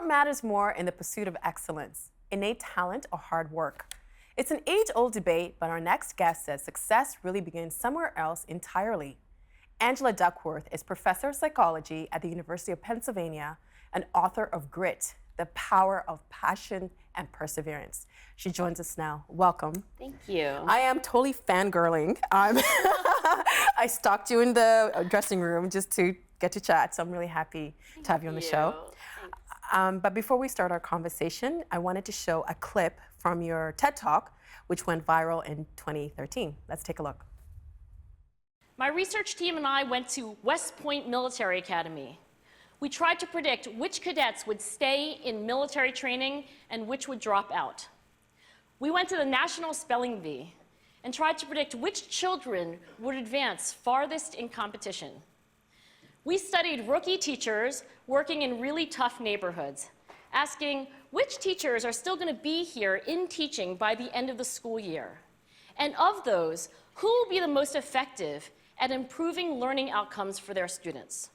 What matters more in the pursuit of excellence, innate talent or hard work? It's an age-old debate, but our next guest says success really begins somewhere else entirely. Angela Duckworth is professor of psychology at the University of Pennsylvania and author of Grit, The Power of Passion and Perseverance. She joins us now. Welcome. Thank you. I am totally fangirling. I stalked you in the dressing room just to get to chat, so I'm really happy to have you on the show. But before we start our conversation, I wanted to show a clip from your TED Talk, which went viral in 2013. Let's take a look. My research team and I went to West Point Military Academy. We tried to predict which cadets would stay in military training and which would drop out. We went to the National Spelling Bee and tried to predict which children would advance farthest in competition. We studied rookie teachers working in really tough neighborhoods, asking which teachers are still going to be here in teaching by the end of the school year. And of those, who will be the most effective at improving learning outcomes for their students?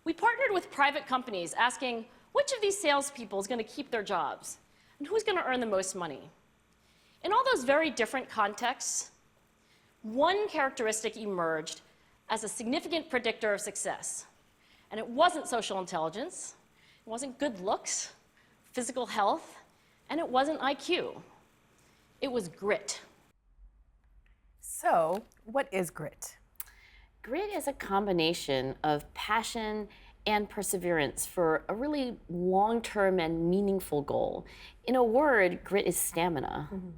We partnered with private companies, asking which of these salespeople is going to keep their jobs and who's going to earn the most money. In all those very different contexts, one characteristic emerged as a significant predictor of success. And it wasn't social intelligence, it wasn't good looks, physical health, and it wasn't IQ. It was grit. So, what is grit? Grit is a combination of passion and perseverance for a really long-term and meaningful goal. In a word, grit is stamina. Mm-hmm.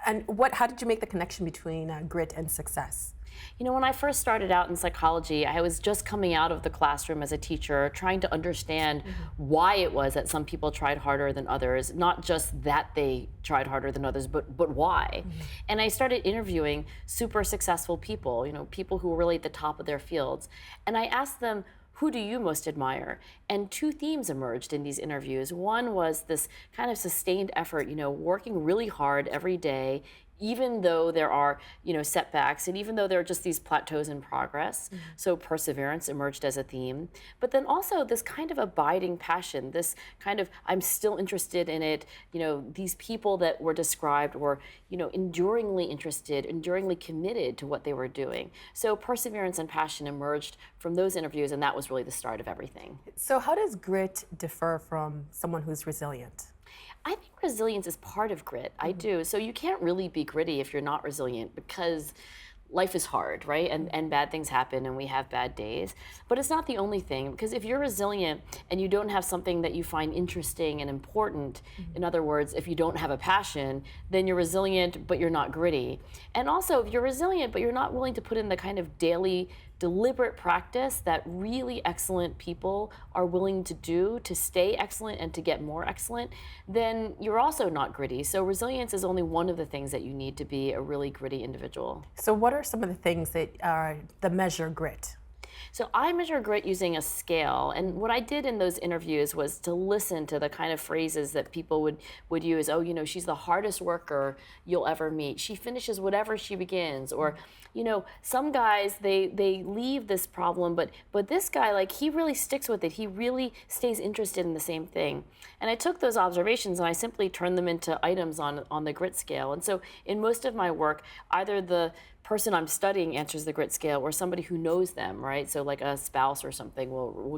And how did you make the connection between grit and success? You know, when I first started out in psychology, I was just coming out of the classroom as a teacher, trying to understand why it was that some people tried harder than others, not just that they tried harder than others, but why. And I started interviewing super successful people, you know, people who were really at the top of their fields. And I asked them, who do you most admire? And two themes emerged in these interviews. One was this kind of sustained effort, you know, working really hard every day, even though there are, you know, setbacks, and even though there are just these plateaus in progress. So perseverance emerged as a theme. But then also this kind of abiding passion, this kind of, I'm still interested in it. You know, these people that were described were, you know, enduringly interested, enduringly committed to what they were doing. So perseverance and passion emerged from those interviews, and that was really the start of everything. So how does grit differ from someone who's resilient? I think resilience is part of grit. I do. So you can't really be gritty if you're not resilient, because life is hard, right? And bad things happen and we have bad days. But it's not the only thing, because if you're resilient and you don't have something that you find interesting and important, in other words, if you don't have a passion, then you're resilient but you're not gritty. And also, if you're resilient but you're not willing to put in the kind of daily deliberate practice that really excellent people are willing to do to stay excellent and to get more excellent, then you're also not gritty. So resilience is only one of the things that you need to be a really gritty individual. So what are some of the things that are the measure grit? So I measure grit using a scale, and what I did in those interviews was to listen to the kind of phrases that people would use. Oh, you know, she's the hardest worker you'll ever meet. She finishes whatever she begins. Or, you know, some guys, they leave this problem, but this guy, like, he really sticks with it. He really stays interested in the same thing. And I took those observations and I simply turned them into items on the grit scale. And so in most of my work, either the person I'm studying answers the grit scale, or somebody who knows them, right? So like a spouse or something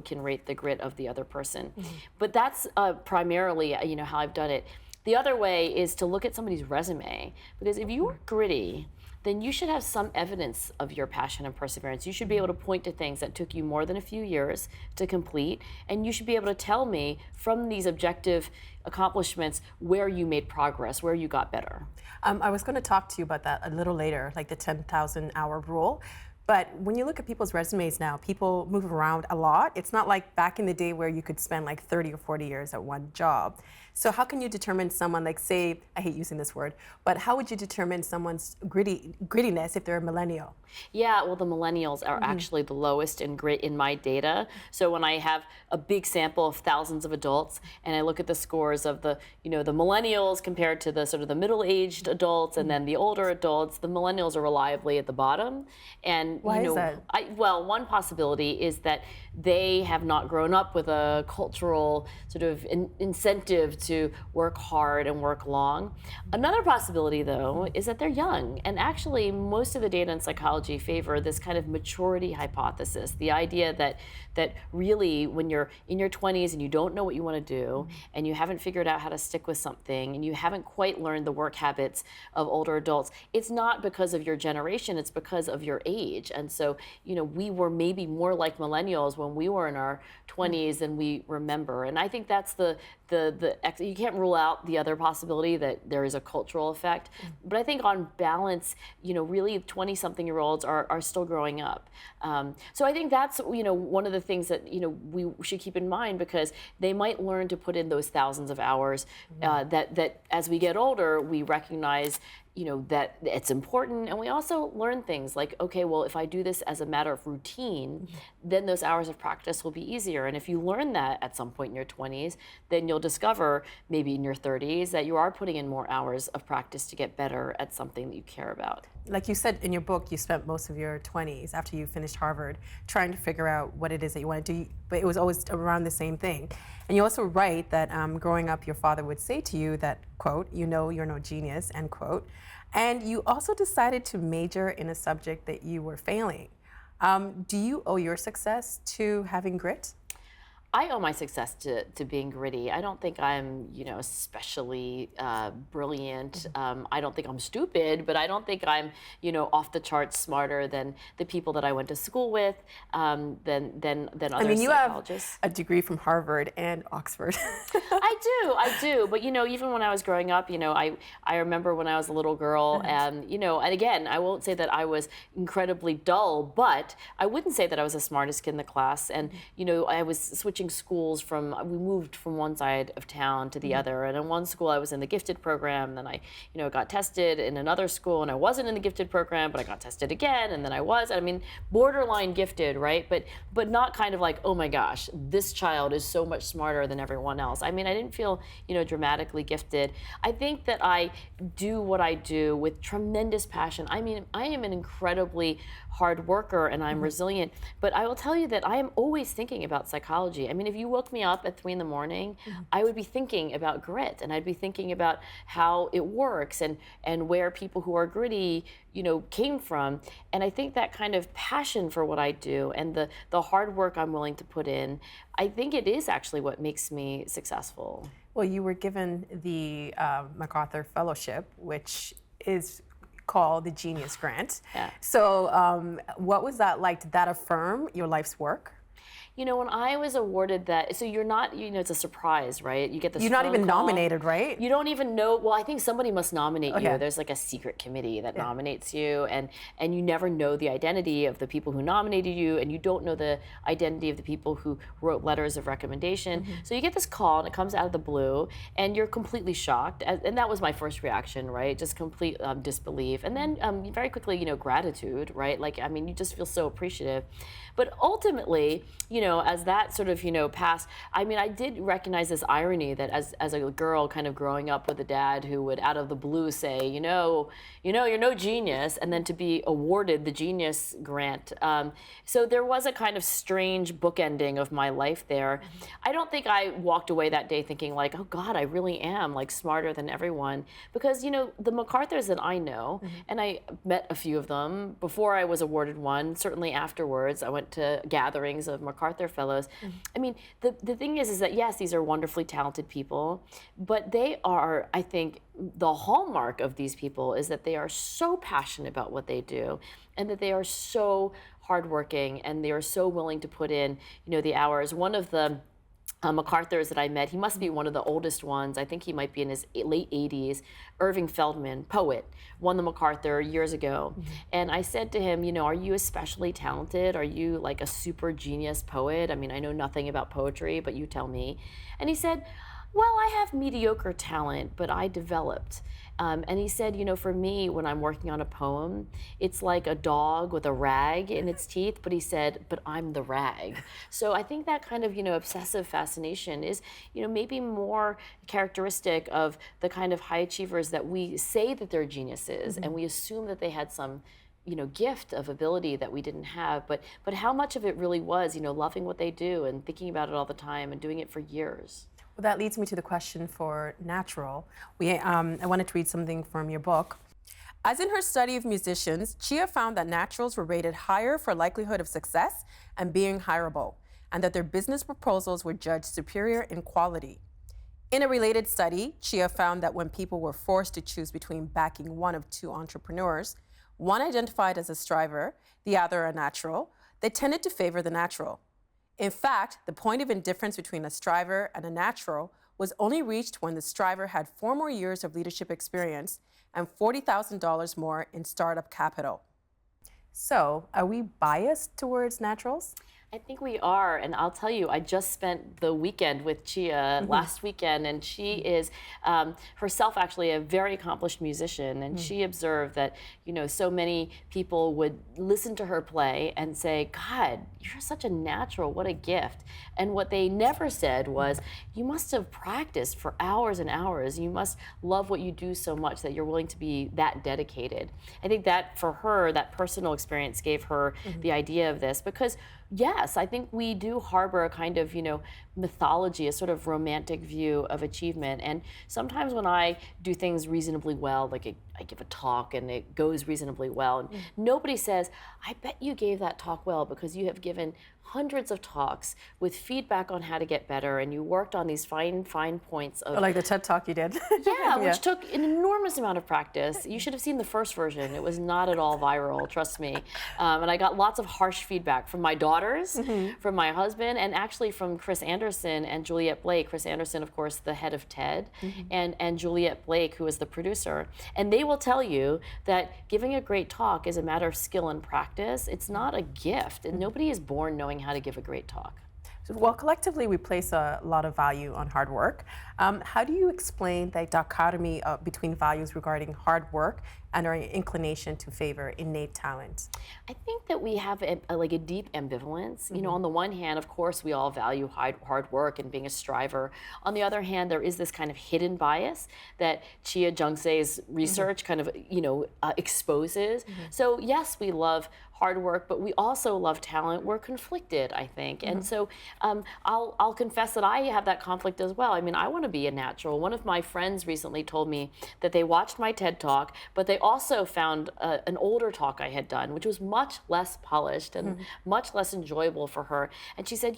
can rate the grit of the other person. But that's primarily, you know, how I've done it. The other way is to look at somebody's resume, because if you are gritty, then you should have some evidence of your passion and perseverance. You should be able to point to things that took you more than a few years to complete, and you should be able to tell me from these objective accomplishments where you made progress, where you got better. I was going to talk to you about that a little later, like the 10,000 hour rule. But when you look at people's resumes now, people move around a lot. It's not like back in the day where you could spend like 30 or 40 years at one job. So how can you determine someone, like, say, I hate using this word, but how would you determine someone's grittiness if they're a millennial? Yeah, well, the millennials are actually the lowest in grit in my data. So when I have a big sample of thousands of adults and I look at the scores of the, you know, the millennials compared to the sort of the middle-aged adults and then the older adults, the millennials are reliably at the bottom. And And Why you is know, that? well, one possibility is that they have not grown up with a cultural sort of incentive to work hard and work long. Another possibility, though, is that they're young. And actually, most of the data in psychology favor this kind of maturity hypothesis, the idea that really when you're in your 20s and you don't know what you want to do, and you haven't figured out how to stick with something, and you haven't quite learned the work habits of older adults, it's not because of your generation, it's because of your age. And so, you know, we were maybe more like millennials when we were in our 20s than we remember. And I think that's you can't rule out the other possibility that there is a cultural effect. But I think on balance, you know, really 20-something-year-olds are still growing up. So I think that's, you know, one of the things that, you know, we should keep in mind, because they might learn to put in those thousands of hours that as we get older, we recognize, you know, that it's important. And we also learn things like, okay, well, if I do this as a matter of routine, then those hours of practice will be easier. And if you learn that at some point in your 20s, then you'll discover maybe in your 30s that you are putting in more hours of practice to get better at something that you care about. Like you said in your book, you spent most of your 20s after you finished Harvard trying to figure out what it is that you want to do, but it was always around the same thing. And you also write that growing up, your father would say to you that, quote, "You know you're no genius," end quote. And you also decided to major in a subject that you were failing. Do you owe your success to having grit? I owe my success to being gritty. I don't think I'm, you know, especially brilliant. I don't think I'm stupid, but I don't think I'm, you know, off the charts smarter than the people that I went to school with, than other I mean, you psychologists. have a degree from Harvard and Oxford. I do. But, you know, even when I was growing up, you know, I remember when I was a little girl, and, you know, and again, I won't say that I was incredibly dull, but I wouldn't say that I was the smartest kid in the class. And, you know, I was switching schools we moved from one side of town to the other. And in one school, I was in the gifted program. Then I, you know, got tested in another school, and I wasn't in the gifted program, but I got tested again. And then I was, I mean, borderline gifted, right? But not kind of like, oh my gosh, this child is so much smarter than everyone else. I mean, I didn't feel, you know, dramatically gifted. I think that I do what I do with tremendous passion. I mean, I am an incredibly hard worker, and I'm resilient, but I will tell you that I am always thinking about psychology. I mean, if you woke me up at 3 in the morning, I would be thinking about grit, and I'd be thinking about how it works and where people who are gritty, you know, came from. And I think that kind of passion for what I do and the hard work I'm willing to put in, I think it is actually what makes me successful. Well, you were given the MacArthur Fellowship, which is called the Genius Grant. Yeah. So what was that like? Did that affirm your life's work? You know, when I was awarded that, so you're not, you know, it's a surprise, right? You get the You're not even phone call. nominated, right? You don't even know, well, I think somebody must nominate Okay. you. There's like a secret committee that nominates you, and you never know the identity of the people who nominated you, and you don't know the identity of the people who wrote letters of recommendation. So you get this call, and it comes out of the blue, and you're completely shocked. And that was my first reaction, right? Just complete disbelief. And then very quickly, you know, gratitude, right? Like, I mean, you just feel so appreciative. But ultimately, you know, as that sort of, you know, passed, I mean, I did recognize this irony that as a girl kind of growing up with a dad who would out of the blue say, you know, you're no genius, and then to be awarded the Genius Grant. So there was a kind of strange bookending of my life there. I don't think I walked away that day thinking like, oh God, I really am like smarter than everyone. Because, you know, the MacArthurs that I know, and I met a few of them before I was awarded one, certainly afterwards, I went to gatherings of MacArthur Fellows. I mean, the thing is that yes, these are wonderfully talented people, but they are, I think, the hallmark of these people is that they are so passionate about what they do, and that they are so hardworking, and they are so willing to put in, you know, the hours. One of the MacArthurs that I met, he must be one of the oldest ones. I think he might be in his late 80s. Irving Feldman, poet, won the MacArthur years ago. And I said to him, you know, are you especially talented? Are you like a super genius poet? I mean, I know nothing about poetry, but you tell me. And he said, well, I have mediocre talent, but I developed. And he said, you know, for me, when I'm working on a poem, it's like a dog with a rag in its teeth, but he said, but I'm the rag. So I think that kind of, you know, obsessive fascination is, you know, maybe more characteristic of the kind of high achievers that we say that they're geniuses, and we assume that they had some gift of ability that we didn't have, but how much of it really was, loving what they do and thinking about it all the time and doing it for years. Well, that leads me to the question for natural. I wanted to read something from your book. As in her study of musicians, Chia found that naturals were rated higher for likelihood of success and being hireable, and that their business proposals were judged superior in quality. In a related study, Chia found that when people were forced to choose between backing one of two entrepreneurs, one identified as a striver, the other a natural, they tended to favor the natural. In fact, the point of indifference between a striver and a natural was only reached when the striver had 4 more years of leadership experience and $40,000 more in startup capital. So, are we biased towards naturals? I think we are, and I'll tell you, I just spent the weekend with Chia last weekend, and she is herself actually a very accomplished musician, and she observed that, so many people would listen to her play and say, God, you're such a natural, what a gift. And what they never said was, you must have practiced for hours and hours. You must love what you do so much that you're willing to be that dedicated. I think that for her, that personal experience gave her the idea of this, because yes, I think we do harbor a kind of, mythology, a sort of romantic view of achievement. And sometimes when I do things reasonably well, like I give a talk and it goes reasonably well, and nobody says, I bet you gave that talk well because you have given hundreds of talks with feedback on how to get better, and you worked on these fine points of... Like the TED Talk you did. Yeah, which took an enormous amount of practice. You should have seen the first version. It was not at all viral, trust me. And I got lots of harsh feedback from my daughters, from my husband, and actually from Chris Anderson and Juliet Blake. Chris Anderson, of course, the head of TED, and Juliet Blake, who is the producer. And they will tell you that giving a great talk is a matter of skill and practice. It's not a gift, and nobody is born knowing how to give a great talk. Well, collectively, we place a lot of value on hard work. How do you explain the dichotomy between values regarding hard work and our inclination to favor innate talent? I think that we have a deep ambivalence. On the one hand, of course, we all value hard work and being a striver. On the other hand, there is this kind of hidden bias that Chia Jungse's research kind of, exposes. So yes, we love hard work, but we also love talent. We're conflicted, I think. And so I'll confess that I have that conflict as well. I mean, I want to be a natural. One of my friends recently told me that they watched my TED Talk, but they also found an older talk I had done, which was much less polished and much less enjoyable for her. And she said,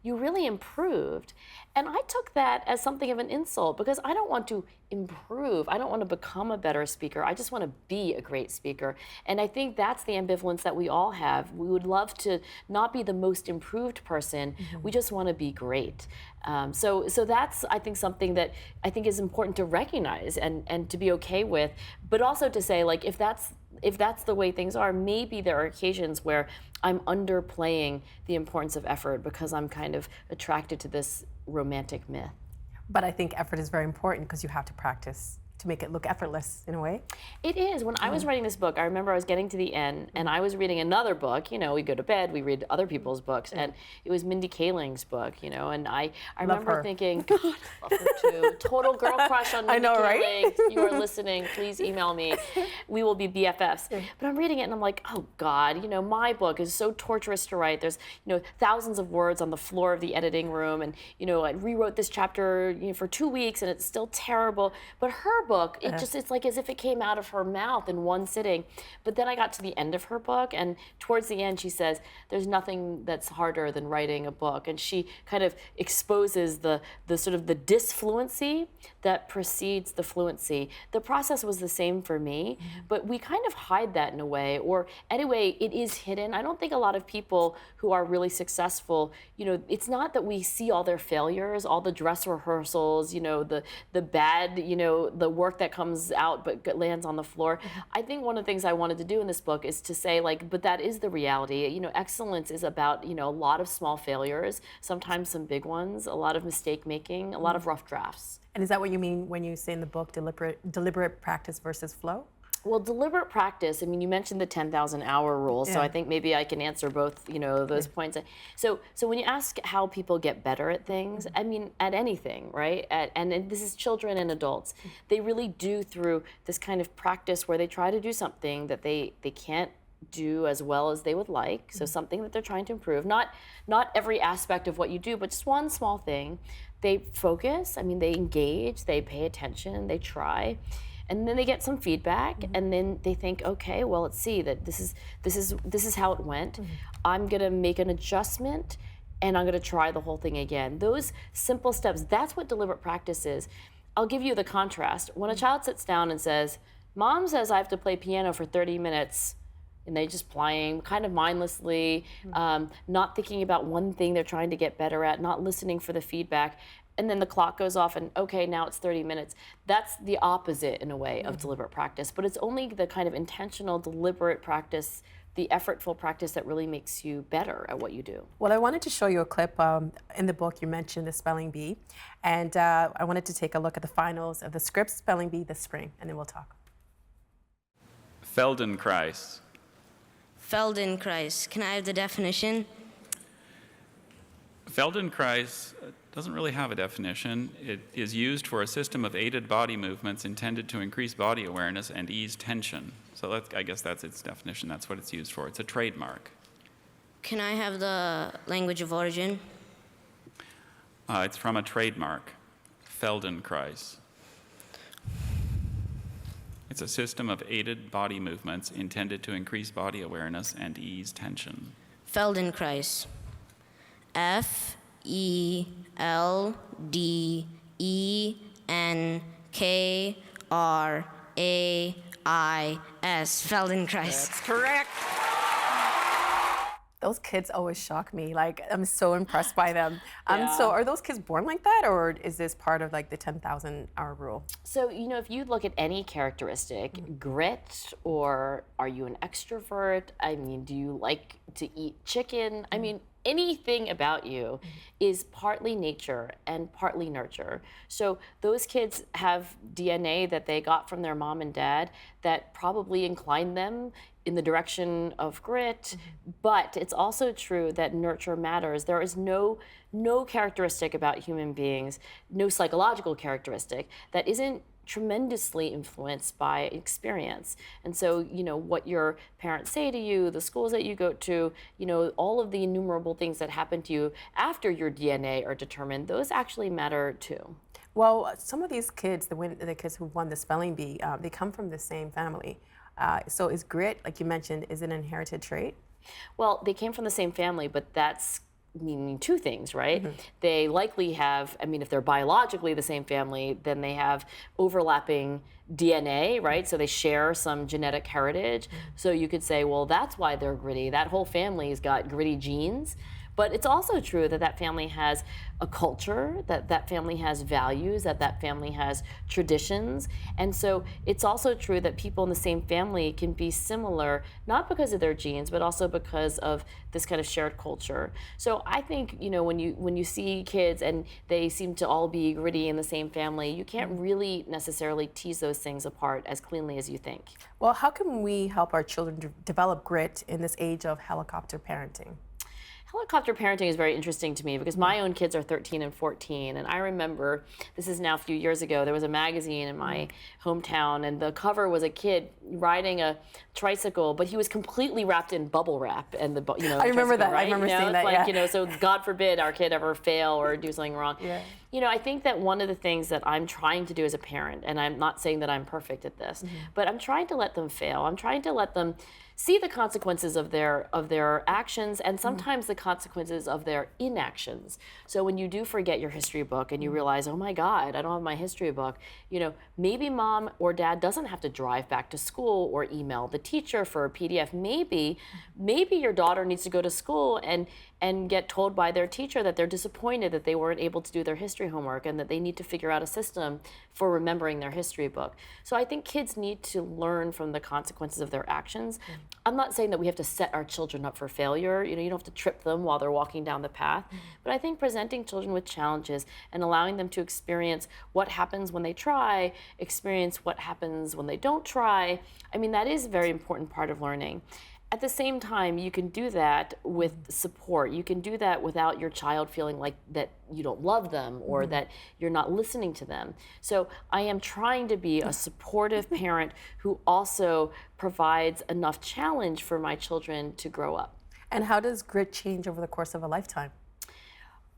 you really improved. And I took that as something of an insult, because I don't want to improve. I don't want to become a better speaker. I just want to be a great speaker. And I think that's the ambivalence that we all have. We would love to not be the most improved person. We just want to be great. So that's, I think, something that I think is important to recognize and to be okay with, but also to say, like, if that's the way things are, maybe there are occasions where I'm underplaying the importance of effort because I'm kind of attracted to this romantic myth. But I think effort is very important because you have to practice to make it look effortless in a way. It is. When I was writing this book, I remember I was getting to the end and I was reading another book. We go to bed, we read other people's books, and it was Mindy Kaling's book, and I remember thinking, God, I love her too. Total girl crush on Mindy Kaling. Right? If you are listening, please email me. We will be BFFs. But I'm reading it and I'm like, oh God, my book is so torturous to write. There's, thousands of words on the floor of the editing room, and, I rewrote this chapter for 2 weeks and it's still terrible. But her book, it's like as if it came out of her mouth in one sitting. But then I got to the end of her book, and towards the end she says, there's nothing that's harder than writing a book. And she kind of exposes the sort of the disfluency that precedes the fluency. The process was the same for me, but we kind of hide that in a way, or anyway, it is hidden. I don't think a lot of people who are really successful, it's not that we see all their failures, all the dress rehearsals, the bad, the work that comes out but lands on the floor. I think one of the things I wanted to do in this book is to say, but that is the reality. Excellence is about, a lot of small failures, sometimes some big ones, a lot of mistake making, a lot of rough drafts. And is that what you mean when you say in the book deliberate practice versus flow? Well, deliberate practice, I mean, you mentioned the 10,000 hour rule, so Yeah. I think maybe I can answer both, those points. So when you ask how people get better at things, I mean, at anything, right? And this is children and adults. They really do through this kind of practice where they try to do something that they can't do as well as they would like. So something that they're trying to improve. Not every aspect of what you do, but just one small thing. They focus, I mean, they engage, they pay attention, they try. And then they get some feedback, and then they think, okay, well, let's see that this is how it went. I'm gonna make an adjustment, and I'm gonna try the whole thing again. Those simple steps, that's what deliberate practice is. I'll give you the contrast. When a child sits down and says, Mom says I have to play piano for 30 minutes, and they just playing kind of mindlessly, not thinking about one thing they're trying to get better at, not listening for the feedback, and then the clock goes off and okay, now it's 30 minutes. That's the opposite in a way of deliberate practice, but it's only the kind of intentional, deliberate practice, the effortful practice that really makes you better at what you do. Well, I wanted to show you a clip in the book. You mentioned the spelling bee, and I wanted to take a look at the finals of the Scripps Spelling Bee this spring, and then we'll talk. Feldenkrais. Feldenkrais. Can I have the definition? Feldenkrais doesn't really have a definition. It is used for a system of aided body movements intended to increase body awareness and ease tension. So I guess that's its definition. That's what it's used for. It's a trademark. Can I have the language of origin? It's from a trademark, Feldenkrais. It's a system of aided body movements intended to increase body awareness and ease tension. Feldenkrais. Feldenkrais. Feldenkrais. That's correct. Those kids always shock me. Like, I'm so impressed by them. So are those kids born like that, or is this part of like the 10,000 hour rule? So, if you look at any characteristic, grit, or are you an extrovert? I mean, do you like to eat chicken? I mean, anything about you is partly nature and partly nurture. So those kids have DNA that they got from their mom and dad that probably inclined them in the direction of grit, but it's also true that nurture matters. There is no characteristic about human beings, no psychological characteristic that isn't tremendously influenced by experience. And so, what your parents say to you, the schools that you go to, all of the innumerable things that happen to you after your DNA are determined, those actually matter too. Well, some of these kids, the kids who won the spelling bee, they come from the same family. So is grit, like you mentioned, is it an inherited trait? Well, they came from the same family, but that's meaning two things, right? They likely have, if they're biologically the same family, then they have overlapping DNA, right? So they share some genetic heritage. So you could say, well, that's why they're gritty. That whole family's got gritty genes. But it's also true that family has a culture, that family has values, that family has traditions. And so it's also true that people in the same family can be similar, not because of their genes, but also because of this kind of shared culture. So I think, when you see kids and they seem to all be gritty in the same family, you can't really necessarily tease those things apart as cleanly as you think. Well, how can we help our children develop grit in this age of helicopter parenting? Helicopter parenting is very interesting to me because my own kids are 13 and 14, and I remember, this is now a few years ago, there was a magazine in my hometown, and the cover was a kid riding a tricycle, but he was completely wrapped in bubble wrap, and I remember that. Right? I remember seeing it's that. like, so God forbid our kid ever fail or do something wrong. Yeah. I think that one of the things that I'm trying to do as a parent, and I'm not saying that I'm perfect at this, but I'm trying to let them fail. I'm trying to let them see the consequences of their actions, and sometimes the consequences of their inactions. So when you do forget your history book and you realize, oh my God, I don't have my history book, maybe mom or dad doesn't have to drive back to school or email the teacher for a PDF. Maybe your daughter needs to go to school and get told by their teacher that they're disappointed that they weren't able to do their history homework and that they need to figure out a system for remembering their history book. So I think kids need to learn from the consequences of their actions. I'm not saying that we have to set our children up for failure. You don't have to trip them while they're walking down the path. But I think presenting children with challenges and allowing them to experience what happens when they try, experience what happens when they don't try, I mean, that is a very important part of learning. At the same time, you can do that with support. You can do that without your child feeling like that you don't love them or that you're not listening to them. So I am trying to be a supportive parent who also provides enough challenge for my children to grow up. And how does grit change over the course of a lifetime?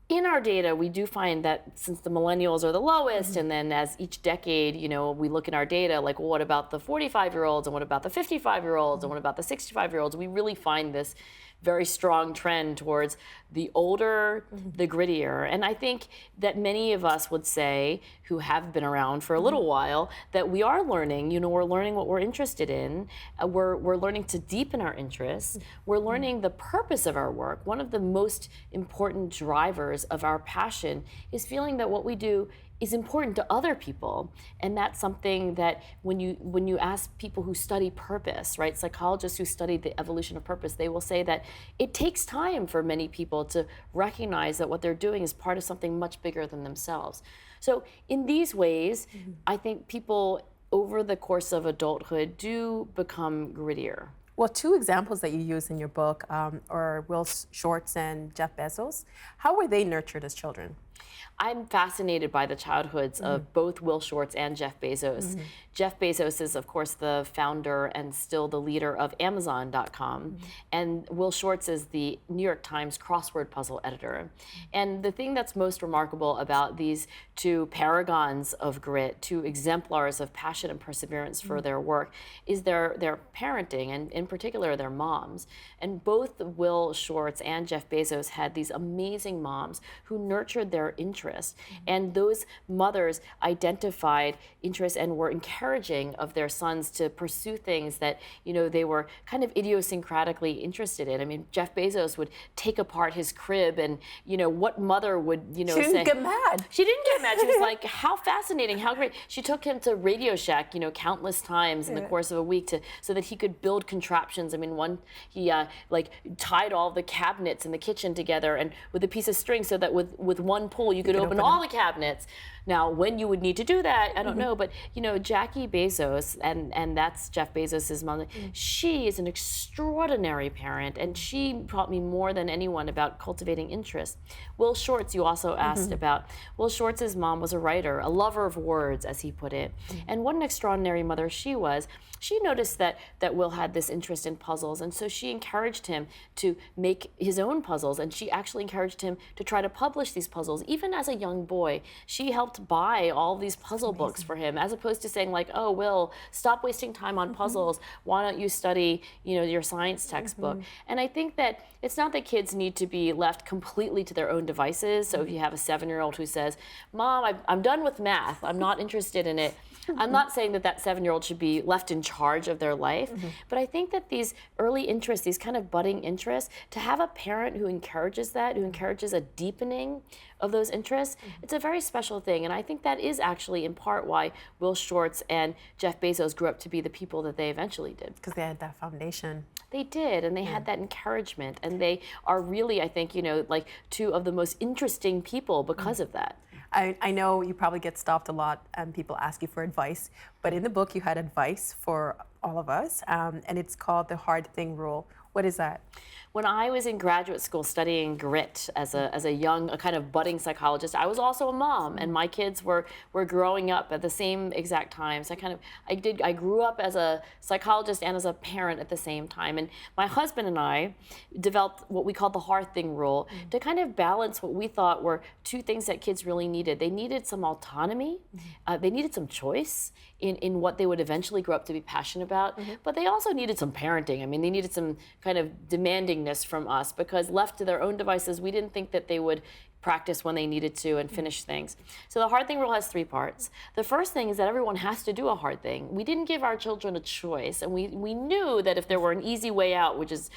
In our data, we do find that since the millennials are the lowest, and then as each decade, we look in our data, like, well, what about the 45-year-olds, and what about the 55-year-olds, and what about the 65-year-olds? We really find this very strong trend towards the older, the grittier. And I think that many of us would say, who have been around for a little while, that we are learning, we're learning what we're interested in. We're learning to deepen our interests. We're learning the purpose of our work. One of the most important drivers of our passion is feeling that what we do is important to other people. And that's something that when you ask people who study purpose, right, psychologists who study the evolution of purpose, they will say that it takes time for many people to recognize that what they're doing is part of something much bigger than themselves. So in these ways, I think people over the course of adulthood do become grittier. Well, two examples that you use in your book are Will Shortz and Jeff Bezos. How were they nurtured as children? I'm fascinated by the childhoods of both Will Shortz and Jeff Bezos. Jeff Bezos is, of course, the founder and still the leader of Amazon.com. And Will Shortz is the New York Times crossword puzzle editor. And the thing that's most remarkable about these two paragons of grit, two exemplars of passion and perseverance for their work, is their parenting, and in particular, their moms. And both Will Shortz and Jeff Bezos had these amazing moms who nurtured their interests. And those mothers identified interests and were encouraging of their sons to pursue things that, they were kind of idiosyncratically interested in. I mean, Jeff Bezos would take apart his crib and, what mother would, She didn't get mad. She didn't get mad. She was like, how fascinating, how great. She took him to Radio Shack, countless times in the course of a week so that he could build contraptions. I mean, he tied all the cabinets in the kitchen together and with a piece of string so that with one pull you could open all the cabinets. Now, when you would need to do that, I don't know, but Jackie Bezos, and that's Jeff Bezos' mom, she is an extraordinary parent, and she taught me more than anyone about cultivating interest. Will Shortz, you also asked about. Will Shortz's mom was a writer, a lover of words, as he put it, and what an extraordinary mother she was. She noticed that Will had this interest in puzzles, and so she encouraged him to make his own puzzles, and she actually encouraged him to try to publish these puzzles. Even as a young boy, she helped buy all these puzzle books for him, as opposed to saying like, oh, Will, stop wasting time on puzzles. Why don't you study, your science textbook? And I think that it's not that kids need to be left completely to their own devices. So if you have a 7-year-old who says, Mom, I'm done with math, I'm not interested in it, I'm not saying that 7-year-old should be left in charge of their life, but I think that these early interests, these kind of budding interests, to have a parent who encourages that, who encourages a deepening of those interests, it's a very special thing. And I think that is actually in part why Will Shortz and Jeff Bezos grew up to be the people that they eventually did. Because they had that foundation. They did, and they had that encouragement, and they are really, I think, like two of the most interesting people because of that. I know you probably get stopped a lot and people ask you for advice, but in the book you had advice for all of us, and it's called the hard thing rule. What is that? When I was in graduate school studying grit as a young, a kind of budding psychologist, I was also a mom, and my kids were growing up at the same exact time. So I grew up as a psychologist and as a parent at the same time. And my husband and I developed what we called the hard thing rule to kind of balance what we thought were two things that kids really needed. They needed some autonomy, they needed some choice in what they would eventually grow up to be passionate about, but they also needed some parenting. I mean, they needed some kind of demandingness from us, because left to their own devices, we didn't think that they would practice when they needed to and finish things. So the hard thing rule has 3 parts. The first thing is that everyone has to do a hard thing. We didn't give our children a choice, and we knew that if there were an easy way out, which is,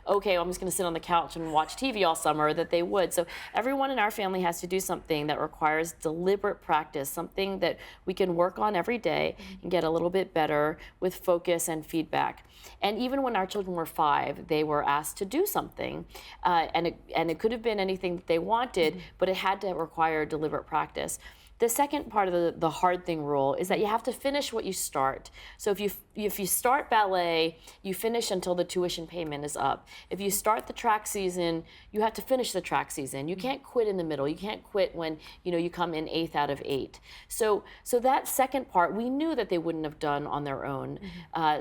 okay, I'm just going to sit on the couch and watch TV all summer, that they would. So everyone in our family has to do something that requires deliberate practice, something that we can work on every day and get a little bit better with focus and feedback. And even when our children were 5, they were asked to do something, and it could have been anything that they wanted, but it had to require deliberate practice. The second part of the hard thing rule is that you have to finish what you start. So if you start ballet, you finish until the tuition payment is up. If you start the track season, you have to finish the track season. You can't quit in the middle. You can't quit when you come in 8th out of 8. So that second part, we knew that they wouldn't have done on their own.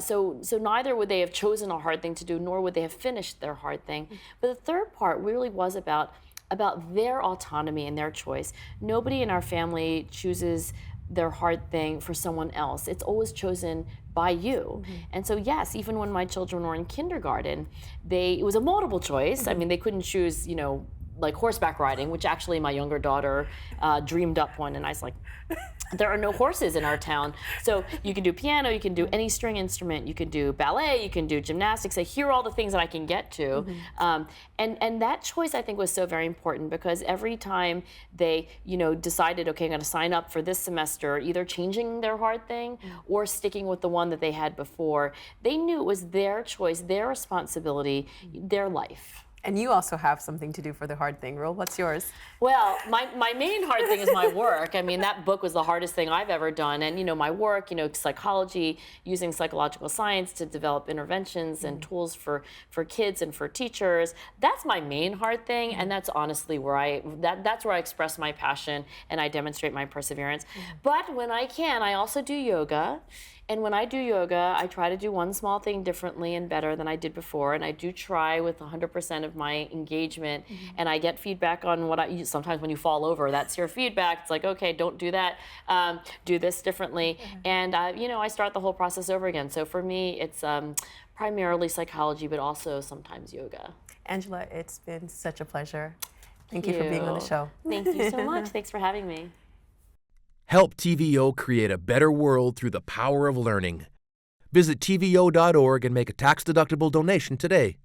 So neither would they have chosen a hard thing to do, nor would they have finished their hard thing. But the third part really was about their autonomy and their choice. Nobody in our family chooses their hard thing for someone else. It's always chosen by you. And so yes, even when my children were in kindergarten, it was a multiple choice. I mean, they couldn't choose, like horseback riding, which actually my younger daughter dreamed up one, and I was like, there are no horses in our town. So you can do piano, you can do any string instrument, you can do ballet, you can do gymnastics. Here are all the things that I can get to. And that choice, I think, was so very important, because every time they decided, okay, I'm going to sign up for this semester, either changing their hard thing or sticking with the one that they had before, they knew it was their choice, their responsibility, their life. And you also have something to do for the hard thing rule. What's yours? Well, my main hard thing is my work. I mean, that book was the hardest thing I've ever done. And, my work, psychology, using psychological science to develop interventions and tools for kids and for teachers, that's my main hard thing. And that's honestly where that's where I express my passion and I demonstrate my perseverance. But when I can, I also do yoga. And when I do yoga, I try to do one small thing differently and better than I did before. And I do try with 100% of my engagement. And I get feedback on sometimes when you fall over, that's your feedback. It's like, okay, don't do that. Do this differently. And, I start the whole process over again. So for me, it's primarily psychology, but also sometimes yoga. Angela, it's been such a pleasure. Thank you for being on the show. Thank you so much. Thanks for having me. Help TVO create a better world through the power of learning. Visit TVO.org and make a tax-deductible donation today.